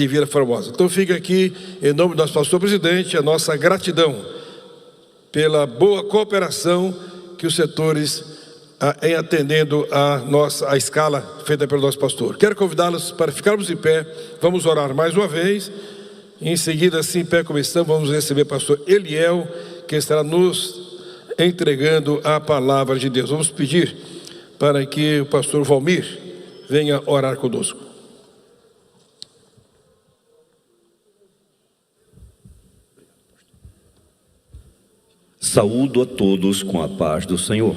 de Vila Formosa. Então fica aqui, em nome do nosso pastor presidente, a nossa gratidão pela boa cooperação que os setores em atendendo a escala feita pelo nosso pastor. Quero convidá-los para ficarmos em pé, vamos orar mais uma vez. Em seguida, assim, em pé como estamos, vamos receber o pastor Eliel, que estará nos entregando a palavra de Deus. Vamos pedir para que o pastor Valmir venha orar conosco. Saúdo a todos com a paz do Senhor.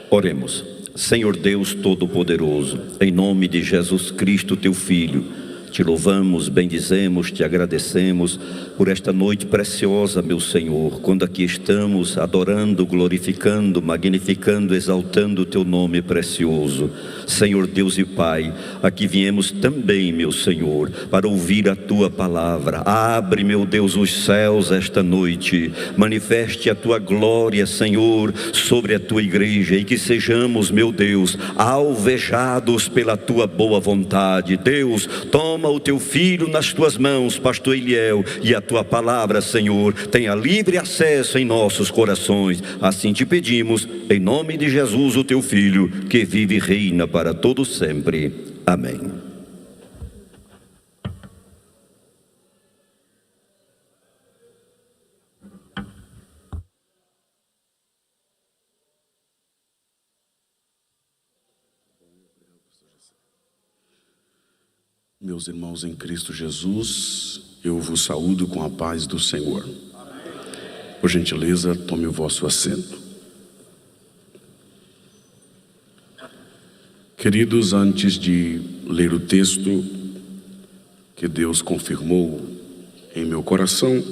Oremos. Senhor Deus Todo-Poderoso, em nome de Jesus Cristo, teu Filho, te louvamos, bendizemos, te agradecemos por esta noite preciosa, meu Senhor, quando aqui estamos adorando, glorificando, magnificando, exaltando o teu nome precioso. Senhor Deus e Pai, aqui viemos também, meu Senhor, para ouvir a tua palavra. Abre, meu Deus, os céus esta noite, manifeste a tua glória, Senhor, sobre a tua igreja, e que sejamos, meu Deus, alvejados pela tua boa vontade. Deus, toma o teu filho nas tuas mãos, pastor Eliel, e a tua palavra, Senhor, tenha livre acesso em nossos corações. Assim te pedimos, em nome de Jesus, o teu filho, que vive e reina para todo sempre. Amém. Meus irmãos em Cristo Jesus, eu vos saúdo com a paz do Senhor. Por gentileza, tome o vosso assento. Queridos, antes de ler o texto que Deus confirmou em meu coração,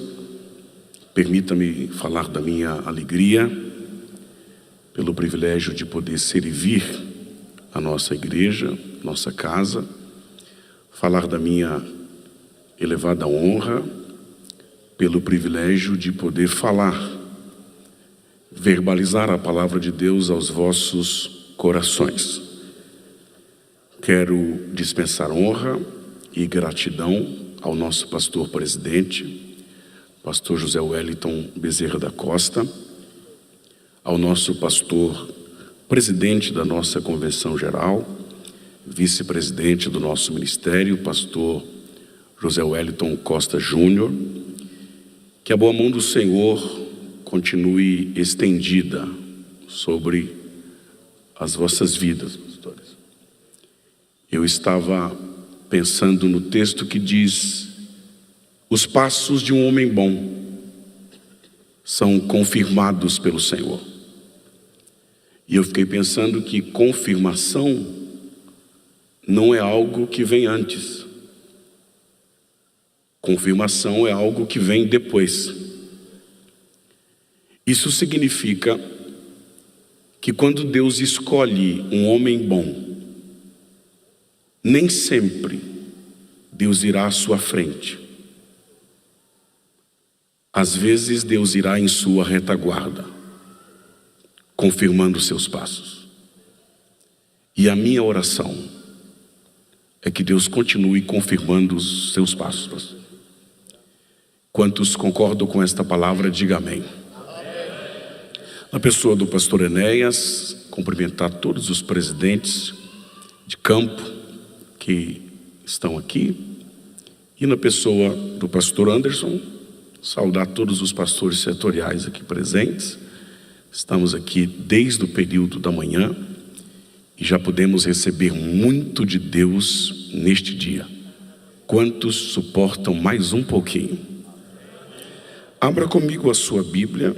permita-me falar da minha alegria pelo privilégio de poder servir a nossa igreja, nossa casa, falar da minha elevada honra pelo privilégio de poder falar, verbalizar a palavra de Deus aos vossos corações. Quero dispensar honra e gratidão ao nosso pastor presidente, pastor José Wellington Bezerra da Costa, ao nosso pastor presidente da nossa convenção geral, vice-presidente do nosso ministério, pastor José Wellington Costa Júnior. Que a boa mão do Senhor continue estendida sobre as vossas vidas, pastores. Eu estava pensando no texto que diz: os passos de um homem bom são confirmados pelo Senhor. E eu fiquei pensando que confirmação não é algo que vem antes. Confirmação é algo que vem depois. Isso significa que quando Deus escolhe um homem bom, nem sempre Deus irá à sua frente. Às vezes Deus irá em sua retaguarda, confirmando seus passos. E a minha oração é que Deus continue confirmando os seus passos. Quantos concordam com esta palavra, diga amém. Na pessoa do pastor Enéas, cumprimentar todos os presidentes de campo que estão aqui, e na pessoa do pastor Anderson, saudar todos os pastores setoriais aqui presentes. Estamos aqui desde o período da manhã, e já podemos receber muito de Deus neste dia. Quantos suportam mais um pouquinho? Abra comigo a sua Bíblia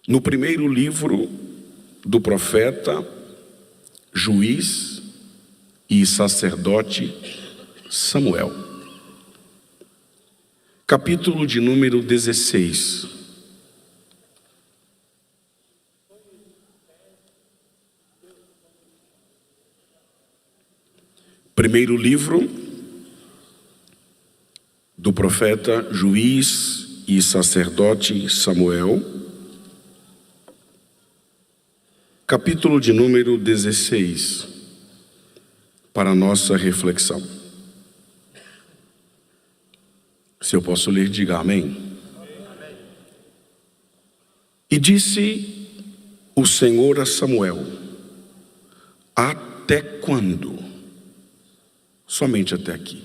no primeiro livro do profeta, juiz e sacerdote Samuel, capítulo de número 16. Primeiro livro do profeta, juiz e sacerdote Samuel, capítulo de número 16, para a nossa reflexão. Se eu posso ler, diga amém. E disse o Senhor a Samuel: até quando? Somente até aqui.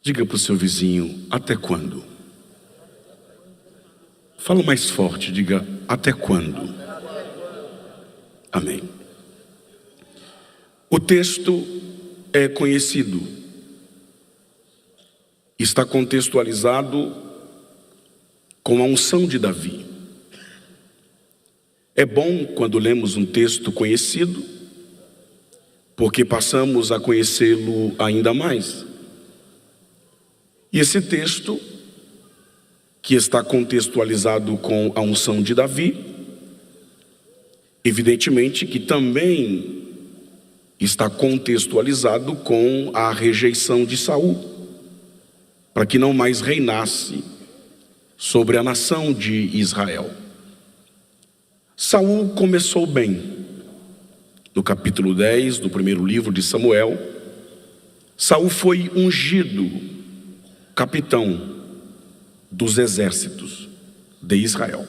Diga para o seu vizinho: até quando? Fala mais forte, diga: até quando? Amém. O texto é conhecido, está contextualizado com a unção de Davi. É bom quando lemos um texto conhecido, porque passamos a conhecê-lo ainda mais. E esse texto, que está contextualizado com a unção de Davi, evidentemente que também está contextualizado com a rejeição de Saul, para que não mais reinasse sobre a nação de Israel. Saul começou bem. No capítulo 10 do primeiro livro de Samuel, Saul foi ungido capitão dos exércitos de Israel.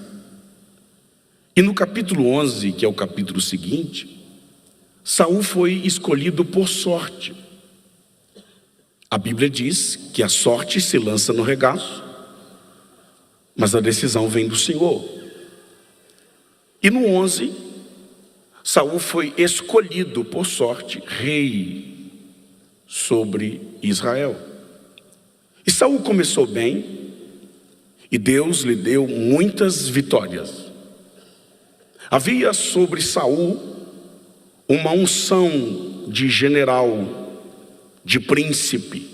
E no capítulo 11, que é o capítulo seguinte, Saul foi escolhido por sorte. A Bíblia diz que a sorte se lança no regaço, mas a decisão vem do Senhor. E no 11, Saul foi escolhido por sorte rei sobre Israel. E Saul começou bem, e Deus lhe deu muitas vitórias. Havia sobre Saul uma unção de general, de príncipe,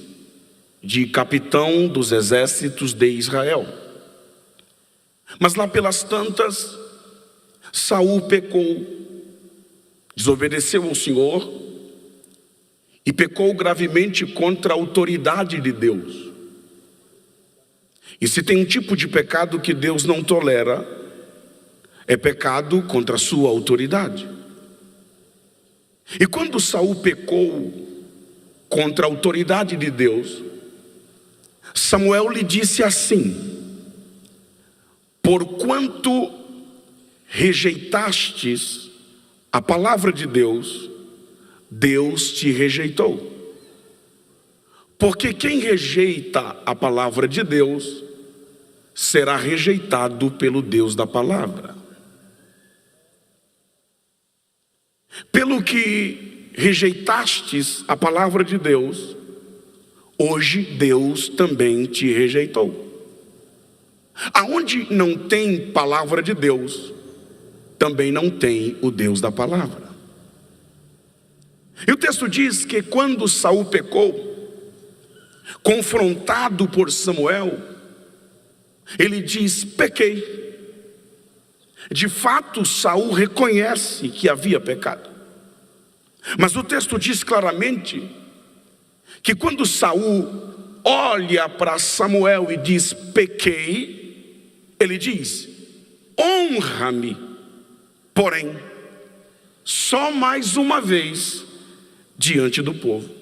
de capitão dos exércitos de Israel. Mas lá pelas tantas, Saul pecou, desobedeceu ao Senhor e pecou gravemente contra a autoridade de Deus. E se tem um tipo de pecado que Deus não tolera, é pecado contra a sua autoridade. E quando Saul pecou contra a autoridade de Deus, Samuel lhe disse assim: porquanto rejeitastes a palavra de Deus, Deus te rejeitou. Porque quem rejeita a palavra de Deus será rejeitado pelo Deus da palavra. Pelo que rejeitastes a palavra de Deus, hoje Deus também te rejeitou. Aonde não tem palavra de Deus, também não tem o Deus da palavra. E o texto diz que quando Saul pecou, confrontado por Samuel, ele diz: pequei. De fato, Saul reconhece que havia pecado. Mas o texto diz claramente que quando Saul olha para Samuel e diz: pequei, ele diz: honra-me, porém, só mais uma vez diante do povo.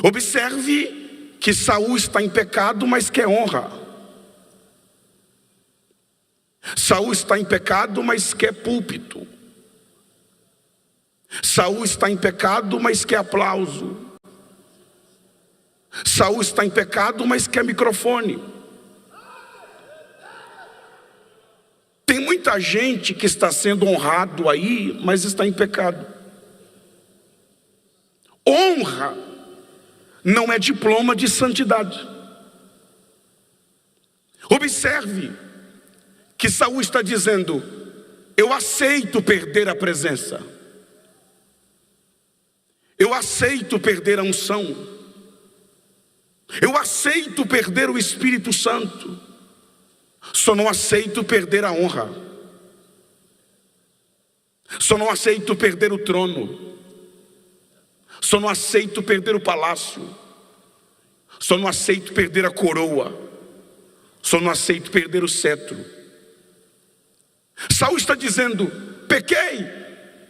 Observe que Saul está em pecado, mas quer honra. Saul está em pecado, mas quer púlpito. Saul está em pecado, mas quer aplauso. Saul está em pecado, mas quer microfone. Tem muita gente que está sendo honrado aí, mas está em pecado. Honra não é diploma de santidade. Observe que Saul está dizendo: eu aceito perder a presença, eu aceito perder a unção, eu aceito perder o Espírito Santo, só não aceito perder a honra, só não aceito perder o trono, só não aceito perder o palácio, só não aceito perder a coroa, só não aceito perder o cetro. Saul está dizendo: pequei,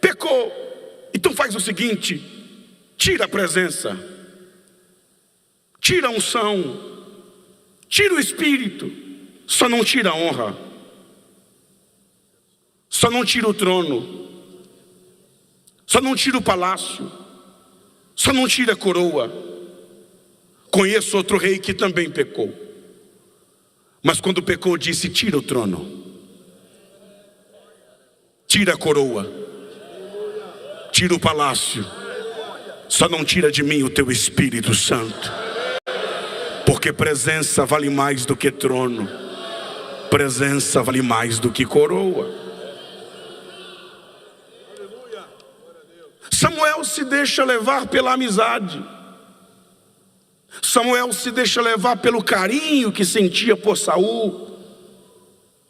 pecou, então faz o seguinte: tira a presença, tira a unção, Tira o espírito, só não tira a honra, só não tira o trono, só não tira o palácio, só não tira a coroa. Conheço outro rei que também pecou, mas quando pecou disse: tira o trono, tira a coroa, tira o palácio, só não tira de mim o teu Espírito Santo. Porque presença vale mais do que trono, presença vale mais do que coroa. Samuel se deixa levar pela amizade, Samuel se deixa levar pelo carinho que sentia por Saul,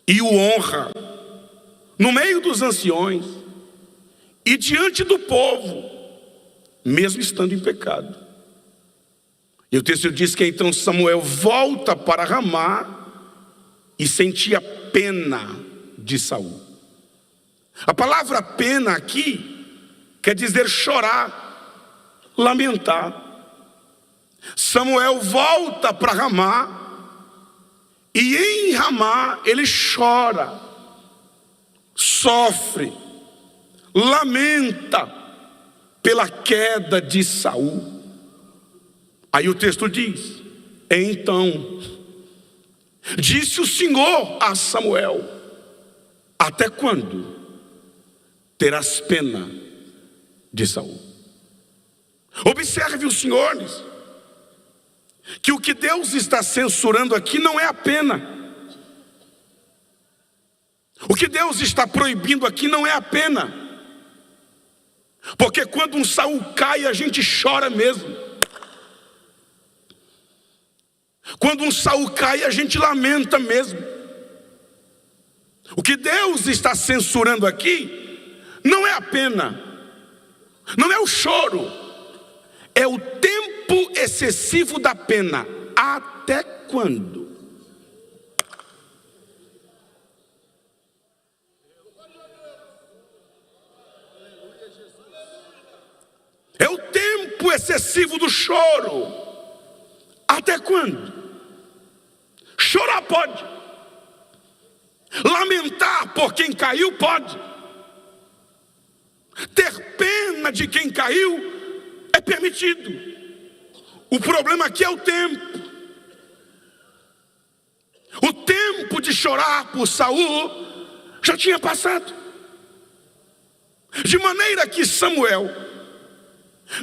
e o honra no meio dos anciões e diante do povo, mesmo estando em pecado. E o texto diz que então Samuel volta para Ramá e sentia pena de Saul. A palavra pena aqui quer dizer chorar, lamentar. Samuel volta para Ramá e em Ramá ele chora, sofre, lamenta pela queda de Saul. Aí o texto diz: então disse o Senhor a Samuel: até quando terás pena de Saul? Observe os senhores, que o que Deus está censurando aqui não é a pena. O que Deus está proibindo aqui não é a pena. Porque quando um Saul cai, a gente chora mesmo. Quando um Saul cai, a gente lamenta mesmo. O que Deus está censurando aqui não é a pena, não é o choro, é o tempo excessivo da pena. Até quando? É o tempo excessivo do choro. Até quando? Chorar pode, lamentar por quem caiu pode, ter pena de quem caiu é permitido. O problema aqui é o tempo. O tempo de chorar por Saul já tinha passado, de maneira que Samuel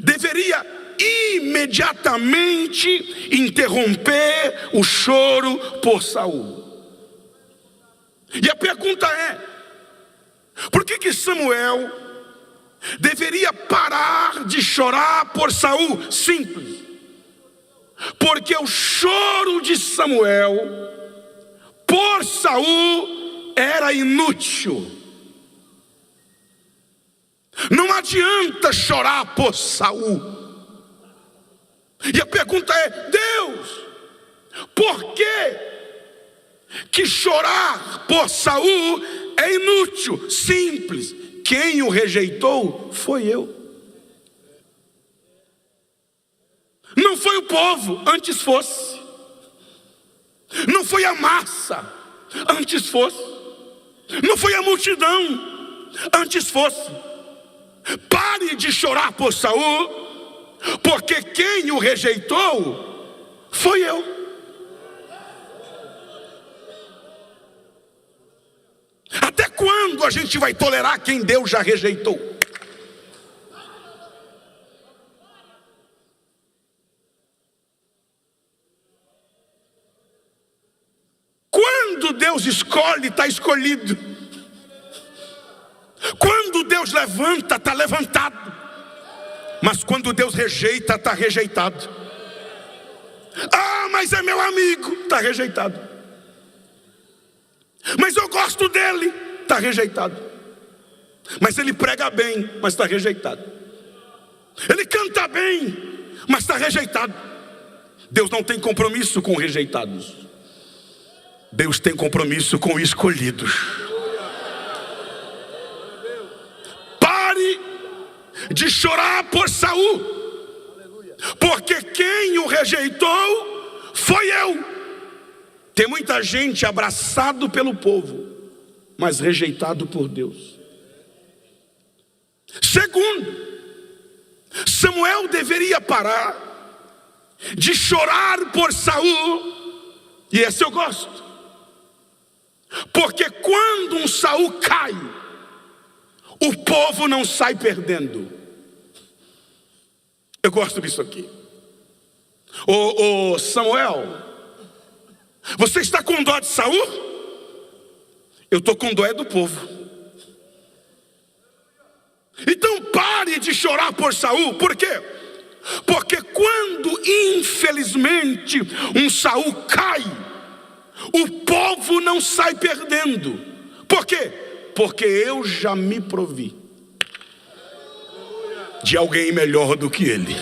deveria imediatamente interromper o choro por Saul. E a pergunta é: por que Samuel deveria parar de chorar por Saul? Simples. Porque o choro de Samuel por Saul era inútil. Não adianta chorar por Saul. E a pergunta é: Deus, por que chorar por Saul é inútil? Simples. Quem o rejeitou foi eu. Não foi o povo, antes fosse. Não foi a massa, antes fosse. Não foi a multidão, antes fosse. Pare de chorar por Saul, porque quem o rejeitou foi eu. Até quando a gente vai tolerar quem Deus já rejeitou? Quando Deus escolhe, está escolhido. Quando Deus levanta, está levantado. Mas quando Deus rejeita, está rejeitado. Ah, mas é meu amigo, está rejeitado. Mas eu gosto dele, está rejeitado. Mas ele prega bem, mas está rejeitado. Ele canta bem, mas está rejeitado. Deus não tem compromisso com rejeitados. Deus tem compromisso com escolhidos. Pare de chorar por Saul, porque quem o rejeitou foi eu. Tem muita gente abraçado pelo povo, mas rejeitado por Deus. Segundo, Samuel deveria parar de chorar por Saul, e esse eu gosto, porque quando um Saul cai, o povo não sai perdendo. Eu gosto disso aqui. Ô Samuel, você está com dó de Saul? Eu estou com dó do povo. Então pare de chorar por Saul. Por quê? Porque quando infelizmente um Saul cai, o povo não sai perdendo. Por quê? Porque eu já me provi de alguém melhor do que ele.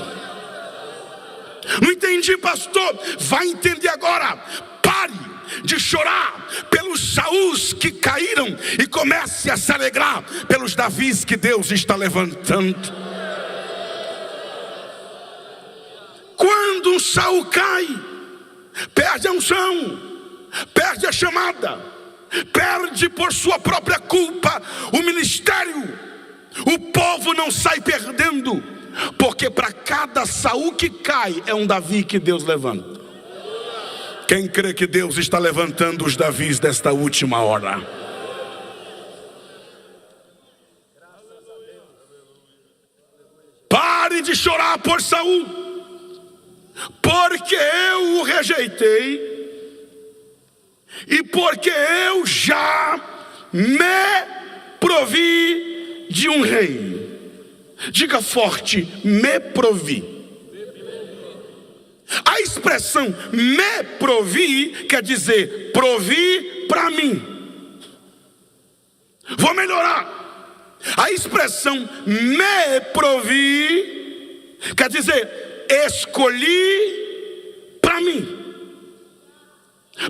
Não entendi, pastor? Vai entender agora. Pare de chorar pelos Saús que caíram e comece a se alegrar pelos Davis que Deus está levantando. Quando um Saul cai, perde a unção, perde a chamada, perde por sua própria culpa o ministério. O povo não sai perdendo, porque para cada Saul que cai é um Davi que Deus levanta. Quem crê que Deus está levantando os Davis desta última hora? Pare de chorar por Saul, porque eu o rejeitei e porque eu já me provi de um rei. Diga forte: me provi. A expressão me provi quer dizer provi para mim. Vou melhorar. A expressão me provi quer dizer escolhi para mim.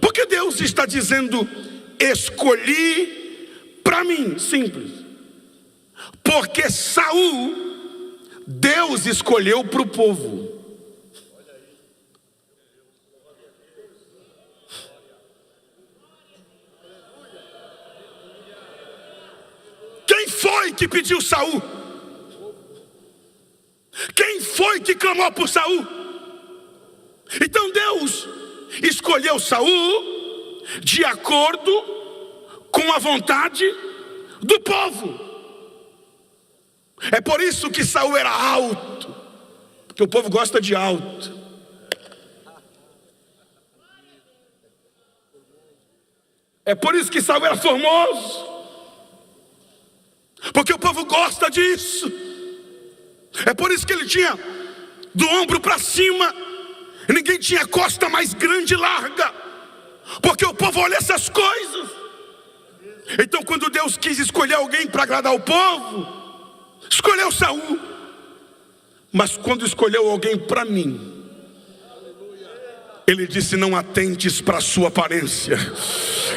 Porque Deus está dizendo escolhi para mim. Simples. Porque Saul, Deus escolheu para o povo. Quem foi que pediu Saul? Quem foi que clamou por Saul? Então Deus escolheu Saul de acordo com a vontade do povo. É por isso que Saul era alto, porque o povo gosta de alto. É por isso que Saul era formoso, porque o povo gosta disso. É por isso que ele tinha do ombro para cima, e ninguém tinha costa mais grande e larga, porque o povo olha essas coisas. Então quando Deus quis escolher alguém para agradar o povo, escolheu Saul. Mas quando escolheu alguém para mim, ele disse: não atentes para a sua aparência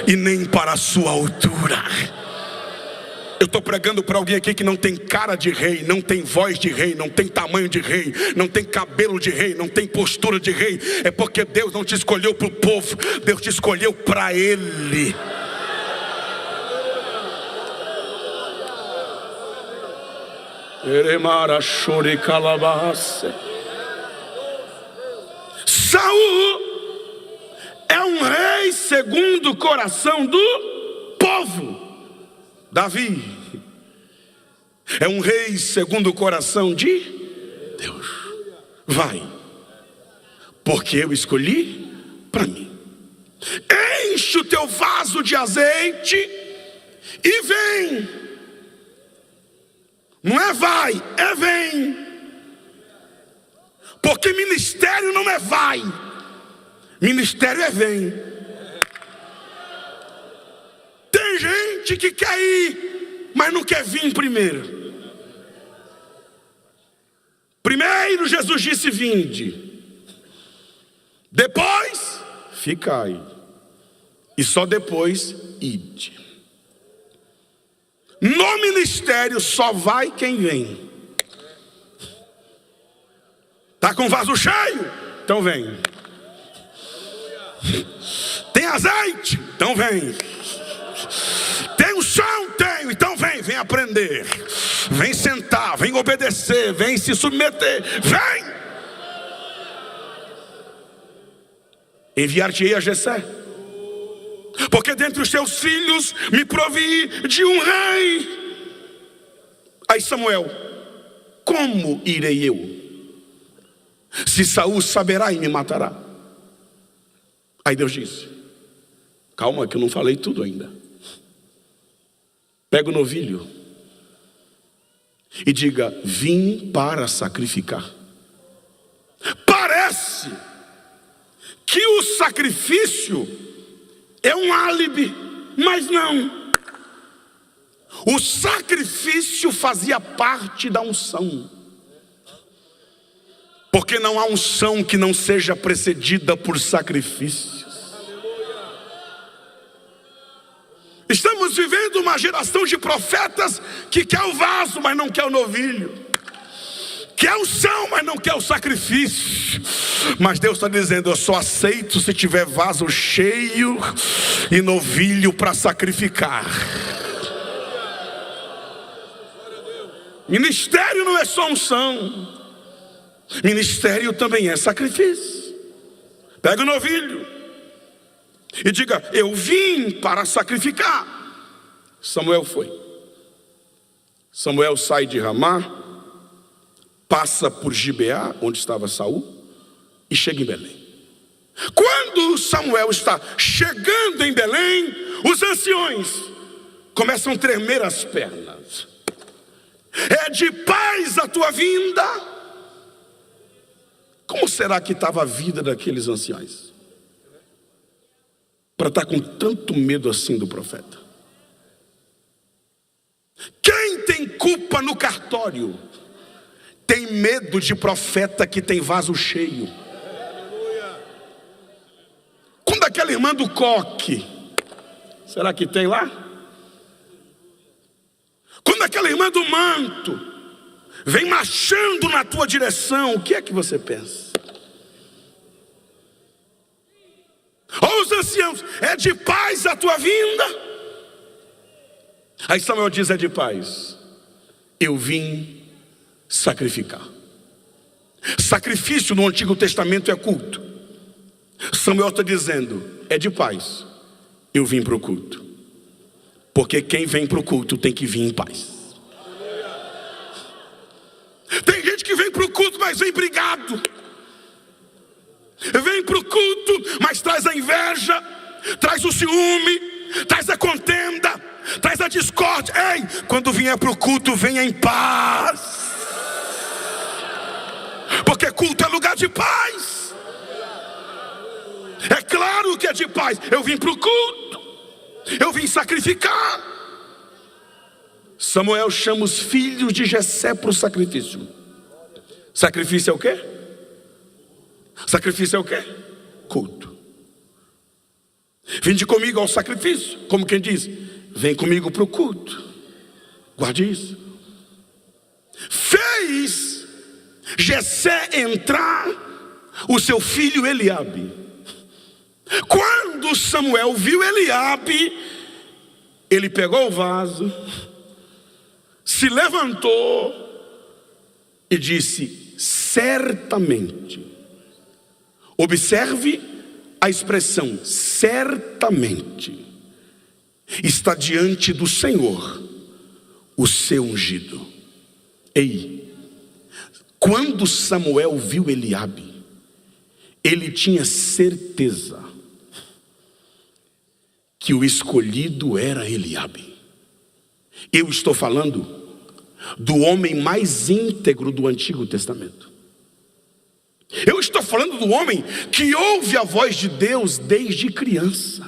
e nem para a sua altura. Eu estou pregando para alguém aqui que não tem cara de rei, não tem voz de rei, não tem tamanho de rei, não tem cabelo de rei, não tem postura de rei. É porque Deus não te escolheu para o povo, Deus te escolheu para Ele. Saul é um rei segundo o coração do povo. Davi é um rei segundo o coração de Deus. Vai, porque eu escolhi para mim. Enche o teu vaso de azeite e vem. Não é vai, é vem. Porque ministério não é vai, ministério é vem. Tem gente que quer ir, mas não quer vir primeiro. Primeiro Jesus disse: vinde. Depois, ficai. E só depois, ide. No ministério só vai quem vem. Está com o vaso cheio? Então vem. Tem azeite? Então vem. Tem unção? Tenho. Então vem aprender. Vem sentar, vem obedecer, vem se submeter. Vem. Enviar-te-ei a Jessé, porque dentre os teus filhos me provi de um rei. Aí Samuel: como irei eu, se Saul saberá e me matará? Aí Deus disse: calma que eu não falei tudo ainda. Pega o novilho e diga: vim para sacrificar. Parece que o sacrifício é um álibi, mas não. O sacrifício fazia parte da unção. Porque não há unção que não seja precedida por sacrifícios. Estamos vivendo uma geração de profetas que quer o vaso, mas não quer o novilho. Quer unção, mas não quer o sacrifício. Mas Deus está dizendo: eu só aceito se tiver vaso cheio e novilho para sacrificar. Ministério não é só unção. Ministério também é sacrifício. Pega o novilho e diga: eu vim para sacrificar. Samuel foi. Samuel sai de Ramá, passa por Gibeá, onde estava Saul, e chega em Belém. Quando Samuel está chegando em Belém, os anciões começam a tremer as pernas. É de paz a tua vinda? Como será que estava a vida daqueles anciões, para estar com tanto medo assim do profeta? Quem tem culpa no cartório tem medo de profeta que tem vaso cheio. Quando aquela irmã do coque, será que tem lá? Quando aquela irmã do manto vem marchando na tua direção, o que é que você pensa? Ou os anciãos: é de paz a tua vinda? Aí Samuel diz: é de paz. Eu vim sacrificar. Sacrifício no Antigo Testamento é culto. Samuel está dizendo: é de paz, eu vim para o culto. Porque quem vem para o culto tem que vir em paz. Tem gente que vem para o culto, mas vem brigado. Vem para o culto, mas traz a inveja, traz o ciúme, traz a contenda, traz a discórdia. Ei, quando vier para o culto, venha em paz. Porque culto é lugar de paz. É claro que é de paz. Eu vim para o culto, eu vim sacrificar. Samuel chama os filhos de Jessé para o sacrifício. Sacrifício é o quê? Sacrifício é o quê? Culto. Vinde comigo ao sacrifício. Como quem diz: vem comigo para o culto. Guarde isso. Fez Jessé entrar o seu filho Eliabe. Quando Samuel viu Eliabe, ele pegou o vaso, se levantou e disse: certamente. Observe a expressão certamente. Está diante do Senhor o seu ungido. Ei, quando Samuel viu Eliabe, ele tinha certeza que o escolhido era Eliabe. Eu estou falando do homem mais íntegro do Antigo Testamento. Eu estou falando do homem que ouve a voz de Deus desde criança.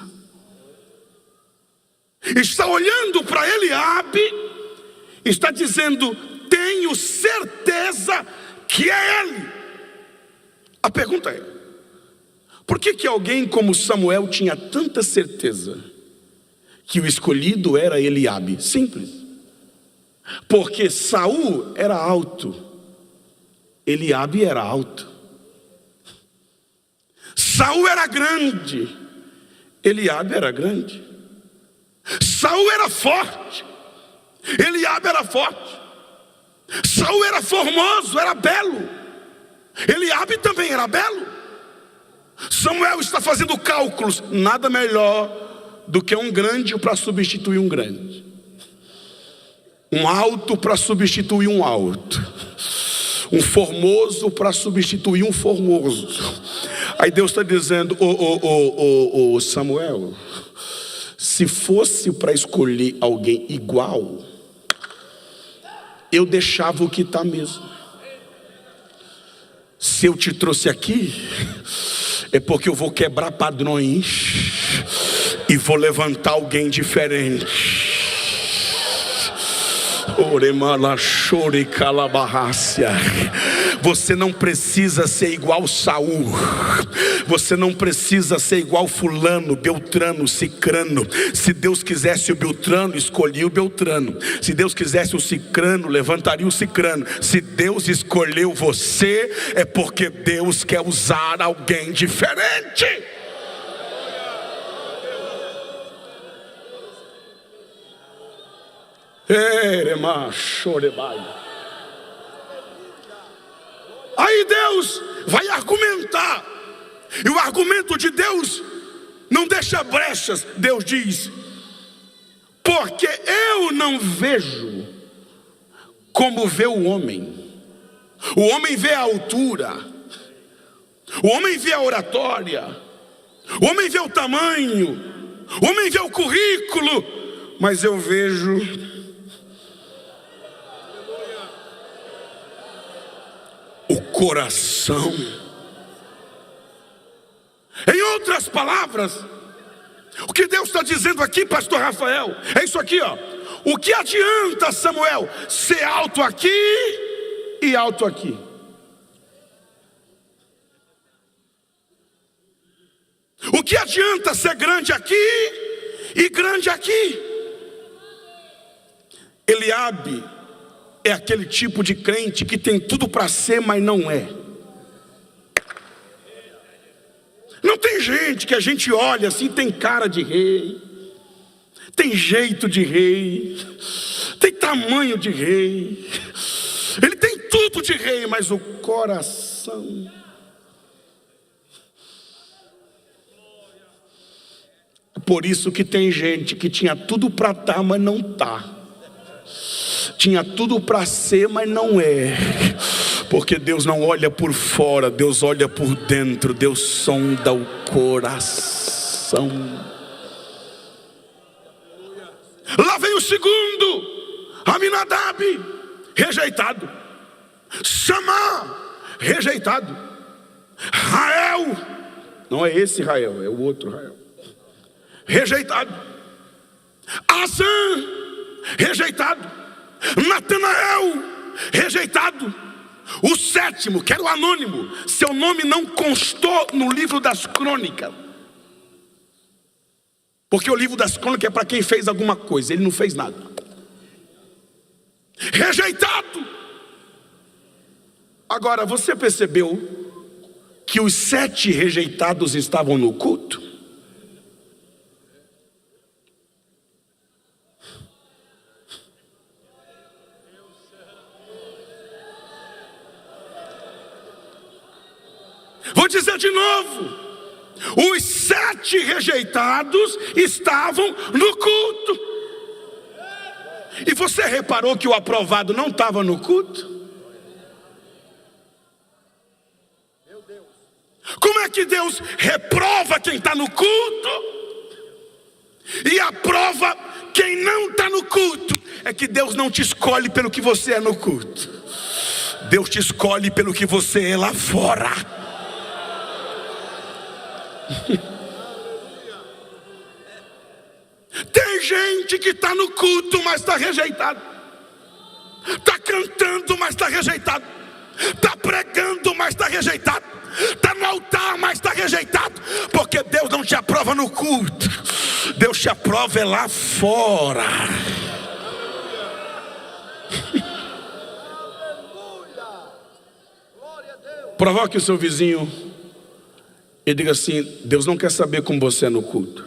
Está olhando para Eliabe, está dizendo: tenho certeza que é ele. A pergunta é: por que alguém como Samuel tinha tanta certeza que o escolhido era Eliabe? Simples. Porque Saul era alto, Eliabe era alto. Saul era grande, Eliabe era grande. Saul era forte. Eliabe era forte. Saul era formoso, era belo. Eliabe também era belo. Samuel está fazendo cálculos. Nada melhor do que um grande para substituir um grande. Um alto para substituir um alto. Um formoso para substituir um formoso. Aí Deus está dizendo: Samuel, se fosse para escolher alguém igual, eu deixava o que está mesmo. Se eu te trouxe aqui, é porque eu vou quebrar padrões e vou levantar alguém diferente. Você não precisa ser igual Saul. Você não precisa ser igual fulano, Beltrano, Cicrano. Se Deus quisesse o Beltrano, escolhia o Beltrano. Se Deus quisesse o Cicrano, levantaria o Cicrano. Se Deus escolheu você, é porque Deus quer usar alguém diferente. Aí Deus vai argumentar. E o argumento de Deus não deixa brechas. Deus diz: porque eu não vejo como vê o homem. O homem vê a altura, o homem vê a oratória, o homem vê o tamanho, o homem vê o currículo, mas eu vejo o coração. Em outras palavras, o que Deus está dizendo aqui, pastor Rafael, é isso aqui, ó. O que adianta, Samuel, ser alto aqui e alto aqui? O que adianta ser grande aqui e grande aqui? Eliabe é aquele tipo de crente que tem tudo para ser, mas não é. Não tem gente que a gente olha assim, tem cara de rei, tem jeito de rei, tem tamanho de rei, ele tem tudo de rei, mas o coração. Por isso que tem gente que tinha tudo para estar, mas não está. Tinha tudo para ser, mas não é. Porque Deus não olha por fora, Deus olha por dentro. Deus sonda o coração. Lá vem o segundo, Aminadab, rejeitado. Samá, rejeitado. Rael, não é esse Rael, é o outro Rael, rejeitado. Azã, rejeitado. Natanael, rejeitado. O sétimo, que era o anônimo, seu nome não constou no livro das crônicas. Porque o livro das crônicas é para quem fez alguma coisa, ele não fez nada. Rejeitado. Agora, você percebeu que os 7 rejeitados estavam no culto? Vou dizer de novo: os 7 rejeitados estavam no culto. E você reparou que o aprovado não estava no culto? Como é que Deus reprova quem está no culto e aprova quem não está no culto? É que Deus não te escolhe pelo que você é no culto. Deus te escolhe pelo que você é lá fora. Tem gente que está no culto, mas está rejeitado. Está cantando, mas está rejeitado. Está pregando, mas está rejeitado. Está no altar, mas está rejeitado. Porque Deus não te aprova no culto, Deus te aprova é lá fora. Provoque o seu vizinho e diga assim: Deus não quer saber como você é no culto,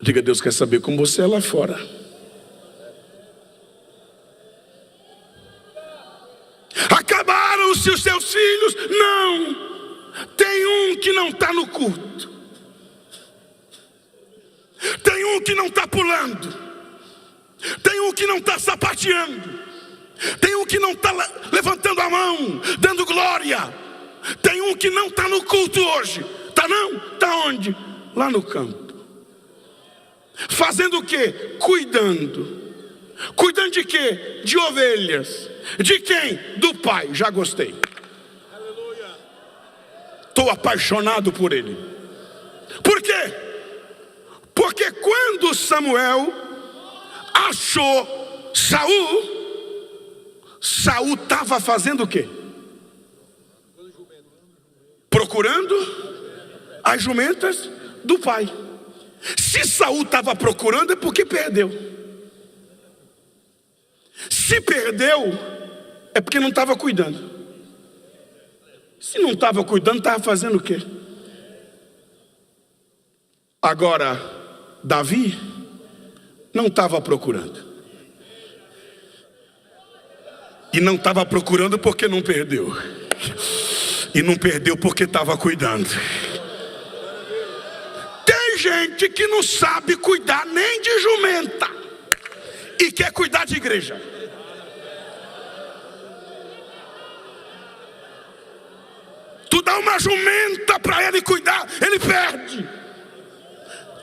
Diga, Deus quer saber como você é lá fora. Acabaram-se os seus filhos? Não. Tem um que não está no culto. Tem um que não está pulando. Tem um que não está sapateando. Tem um que não está levantando a mão, dando glória. Tem um que não está no culto hoje. Está não? Está onde? Lá no campo. Fazendo o quê? Cuidando. Cuidando de quê? De ovelhas. De quem? Do Pai. Já gostei. Estou apaixonado por ele. Por quê? Porque quando Samuel achou Saul estava fazendo o quê? Procurando as jumentas do pai. Se Saul estava procurando é porque perdeu. Se perdeu é porque não estava cuidando. Se não estava cuidando, estava fazendo o quê? Agora, Davi não estava procurando. E não estava procurando porque não perdeu. E não perdeu porque estava cuidando. Tem gente que não sabe cuidar nem de jumenta e quer cuidar de igreja. Tu dá uma jumenta para ele cuidar, ele perde.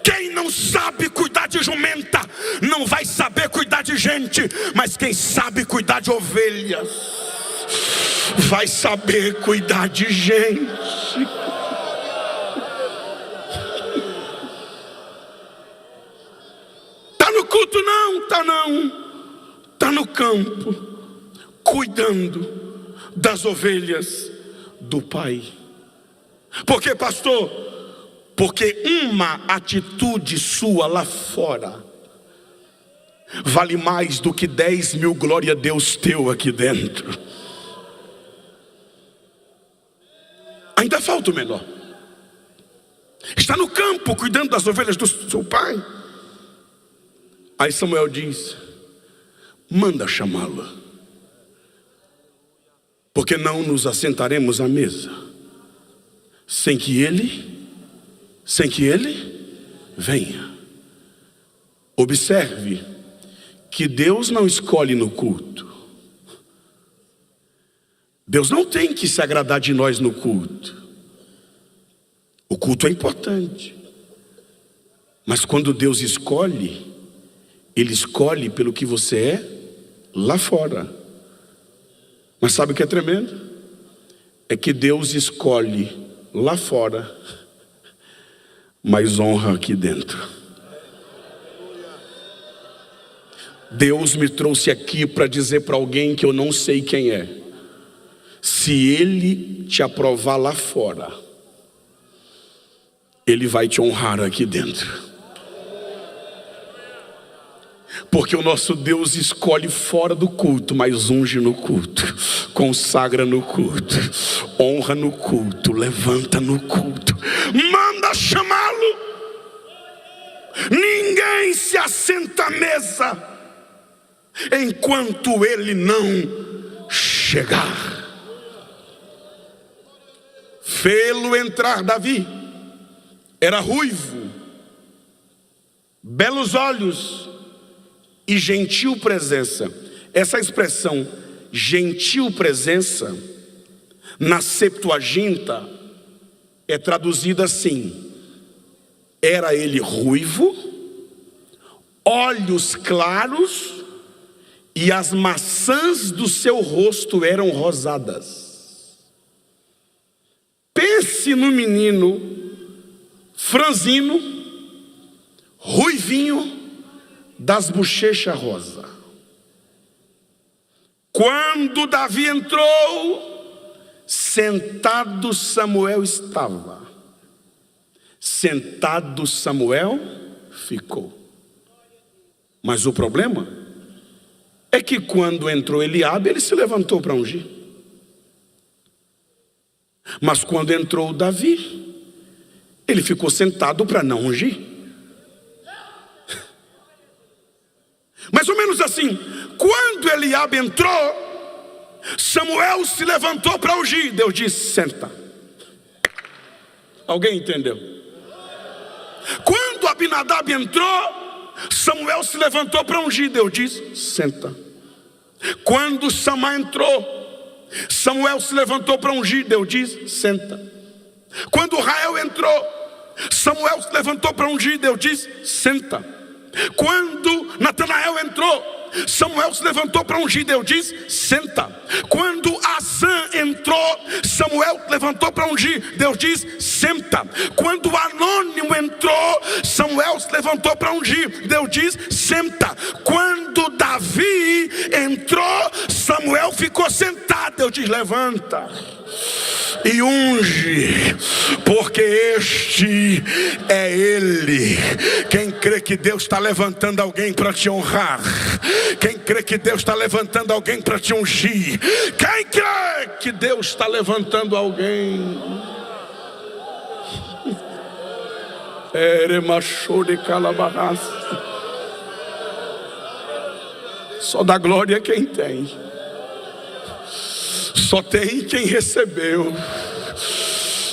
Quem não sabe cuidar de jumenta não vai saber cuidar de gente, mas quem sabe cuidar de ovelhas vai saber cuidar de gente. Tá no culto não? Tá não. Tá no campo, cuidando das ovelhas do Pai. Por quê, pastor? Porque uma atitude sua lá fora vale mais do que 10 mil glória a Deus teu aqui dentro. Ainda falta o menor. Está no campo cuidando das ovelhas do seu pai. Aí Samuel diz: manda chamá-lo, porque não nos assentaremos à mesa sem que ele venha. Observe que Deus não escolhe no culto. Deus não tem que se agradar de nós no culto. O culto é importante. Mas quando Deus escolhe, Ele escolhe pelo que você é lá fora. Mas sabe o que é tremendo? É que Deus escolhe lá fora, mas honra aqui dentro. Deus me trouxe aqui para dizer para alguém que eu não sei quem é: se Ele te aprovar lá fora, Ele vai te honrar aqui dentro. Porque o nosso Deus escolhe fora do culto, mas unge no culto, consagra no culto, honra no culto, levanta no culto. Manda chamá-lo. Ninguém se assenta à mesa enquanto ele não chegar. Fê-lo entrar Davi. Era ruivo, belos olhos e gentil presença. Essa expressão gentil presença na Septuaginta é traduzida assim: era ele ruivo, olhos claros e as maçãs do seu rosto eram rosadas. Pense no menino franzino, ruivinho, das bochechas rosa. Quando Davi entrou, sentado Samuel estava. Sentado Samuel ficou. Mas o problema é que quando entrou Eliabe, ele se levantou para ungir. Mas quando entrou Davi, ele ficou sentado para não ungir. Mais ou menos assim: quando Eliabe entrou, Samuel se levantou para ungir. Deus disse: senta. Alguém entendeu? Quando Abinadab entrou, Samuel se levantou para ungir. Deus disse: senta. Quando Samá entrou, Samuel se levantou para ungir. Deus disse: senta. Quando Rael entrou, Samuel se levantou para ungir. Deus disse: senta. Quando Natanael entrou, Samuel se levantou para ungir. Deus disse: senta. Quando Azã entrou, Samuel levantou para ungir. Deus disse: senta. Quando Anônimo entrou, Samuel se levantou para ungir. Deus disse: senta. Quando Davi entrou, Samuel ficou sentado. Deus disse: levanta e unge, porque este é ele. Quem crê que Deus está levantando alguém para te honrar? Quem crê que Deus está levantando alguém para te ungir? Quem crê que Deus está levantando alguém? Só dá glória quem tem. Só tem quem recebeu.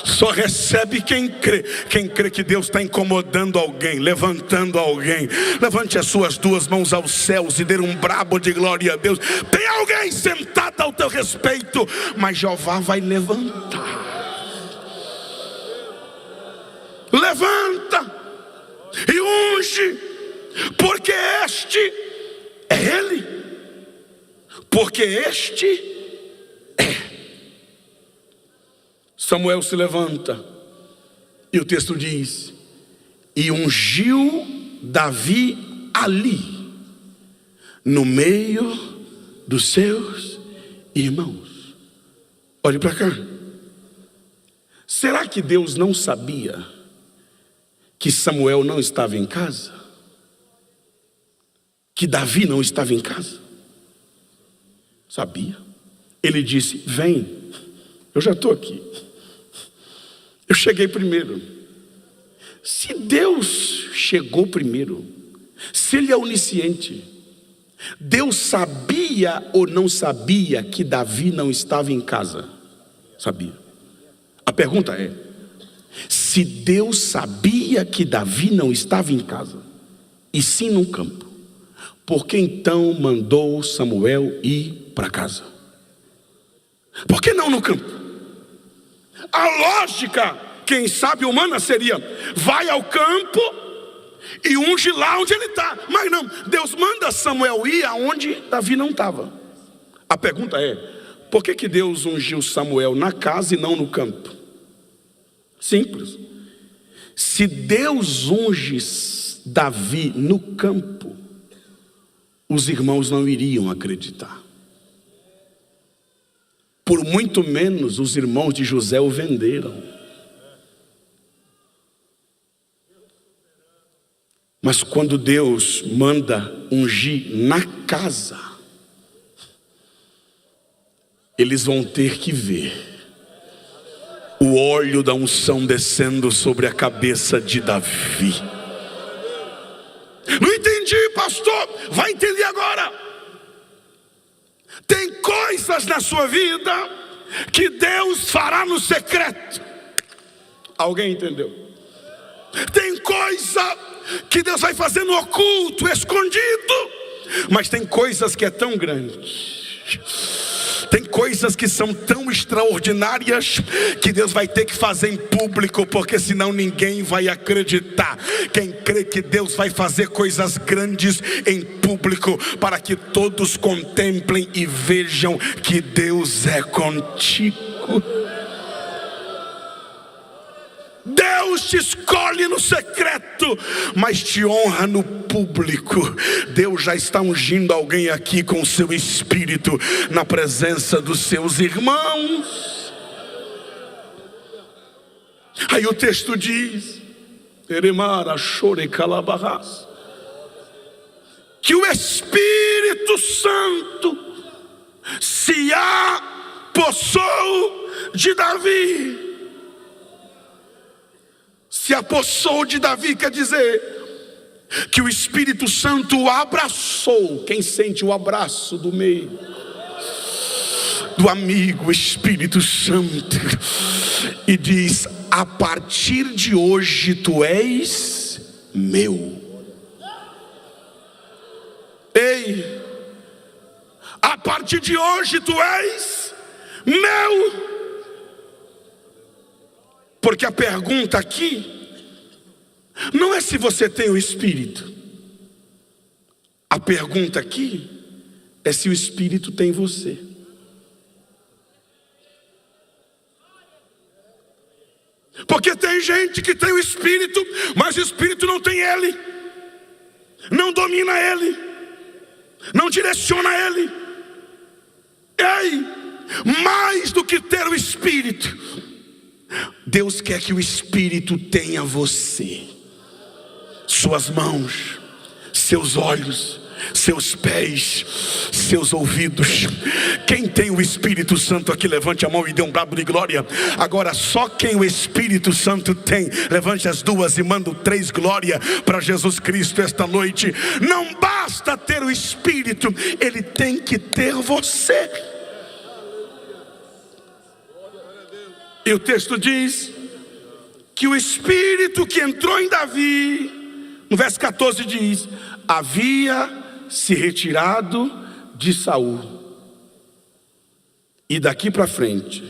Só recebe quem crê. Quem crê que Deus está incomodando alguém, levantando alguém. Levante as suas duas mãos aos céus e dê um brabo de glória a Deus. Tem alguém sentado ao teu respeito, mas Jeová vai levantar. Levanta e unge, porque este é ele. Porque este Samuel se levanta e o texto diz: e ungiu Davi ali, no meio dos seus irmãos. Olhe para cá. Será que Deus não sabia que Samuel não estava em casa? Que Davi não estava em casa? Sabia. Ele disse: vem, eu já estou aqui. Eu cheguei primeiro. Se Deus chegou primeiro, se Ele é onisciente, Deus sabia ou não sabia que Davi não estava em casa? Sabia. A pergunta é: se Deus sabia que Davi não estava em casa, e sim no campo, por que então mandou Samuel ir para casa? Por que não no campo? A lógica, quem sabe humana, seria: vai ao campo e unge lá onde ele está. Mas não, Deus manda Samuel ir aonde Davi não estava. A pergunta é: por que Deus ungiu Samuel na casa e não no campo? Simples. Se Deus unge Davi no campo, os irmãos não iriam acreditar. Por muito menos os irmãos de José o venderam. Mas quando Deus manda ungir na casa, eles vão ter que ver o óleo da unção descendo sobre a cabeça de Davi. Não entendi, pastor. Vai entender agora. Tem coisas na sua vida que Deus fará no secreto. Alguém entendeu? Tem coisa que Deus vai fazer no oculto, escondido. Mas tem coisas que é tão grande, tem coisas que são tão extraordinárias, que Deus vai ter que fazer em público, porque senão ninguém vai acreditar. Quem crê que Deus vai fazer coisas grandes em público, para que todos contemplem e vejam que Deus é contigo. Deus te escolhe no secreto, mas te honra no público. Deus já está ungindo alguém aqui com o seu espírito, na presença dos seus irmãos. Aí o texto diz: que o Espírito Santo se apossou de Davi. Se apossou de Davi quer dizer que o Espírito Santo o abraçou. Quem sente o abraço do meio? Do amigo Espírito Santo. E diz: a partir de hoje tu és meu. Ei, a partir de hoje tu és meu. Porque a pergunta aqui não é se você tem o Espírito. A pergunta aqui é se o Espírito tem você. Porque tem gente que tem o Espírito, mas o Espírito não tem ele, não domina ele, não direciona ele. Ei, mais do que ter o Espírito, Deus quer que o Espírito tenha você. Suas mãos, seus olhos, seus pés, seus ouvidos. Quem tem o Espírito Santo aqui, levante a mão e dê um brado de glória. Agora, só quem o Espírito Santo tem, levante as duas e manda 3 glória para Jesus Cristo esta noite. Não basta ter o Espírito, ele tem que ter você. E o texto diz que o Espírito que entrou em Davi, no verso 14 diz: havia se retirado de Saul. E daqui para frente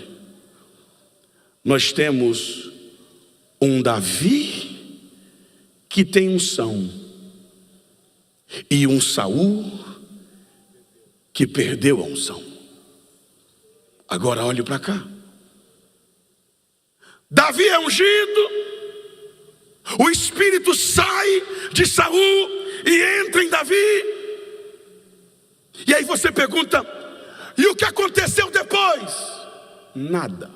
nós temos um Davi que tem unção e um Saul que perdeu a unção. Agora olhe para cá. Davi é ungido, o Espírito sai de Saul e entra em Davi. E aí você pergunta: e o que aconteceu depois? Nada.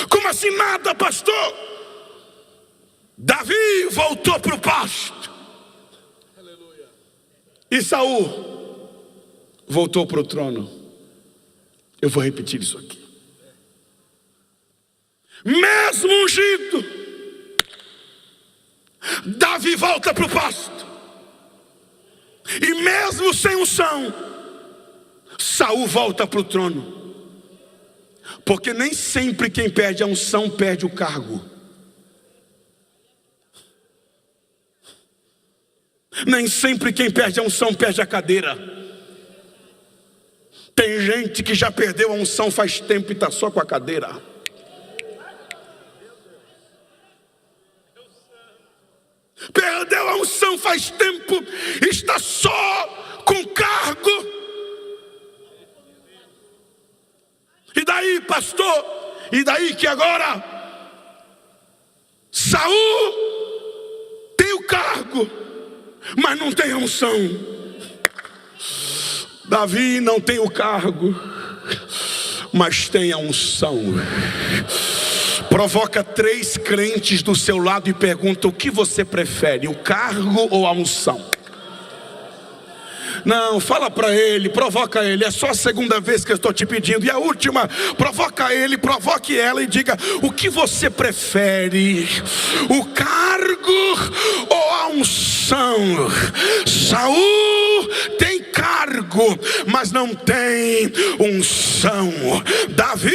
Como assim nada, pastor? Davi voltou para o pasto. E Saul voltou para o trono. Eu vou repetir isso aqui. Mesmo ungido, Davi volta para o pasto. E mesmo sem unção, Saul volta para o trono. Porque nem sempre quem perde a unção perde o cargo. Nem sempre quem perde a unção perde a cadeira. Tem gente que já perdeu a unção faz tempo e está só com a cadeira. Perdeu a unção faz tempo, está só com cargo. E daí, pastor? E daí que agora Saul tem o cargo, mas não tem a unção. Davi não tem o cargo, mas tem a unção. Provoca 3 crentes do seu lado e pergunta: o que você prefere, o cargo ou a unção? Não, fala para ele, provoca ele. É só a segunda vez que eu estou te pedindo. E a última, provoca ele, provoque ela e diga: o que você prefere, o cargo ou a unção? Saul tem cargo, mas não tem unção. Davi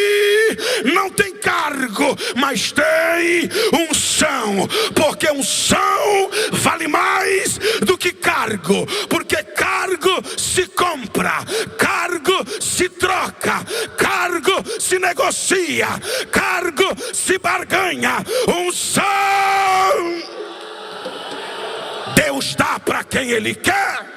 não tem cargo, mas tem unção. Porque unção vale mais do que cargo. Porque cargo se compra, cargo se troca, cargo se negocia, cargo se barganha. Unção Deus dá para quem Ele quer.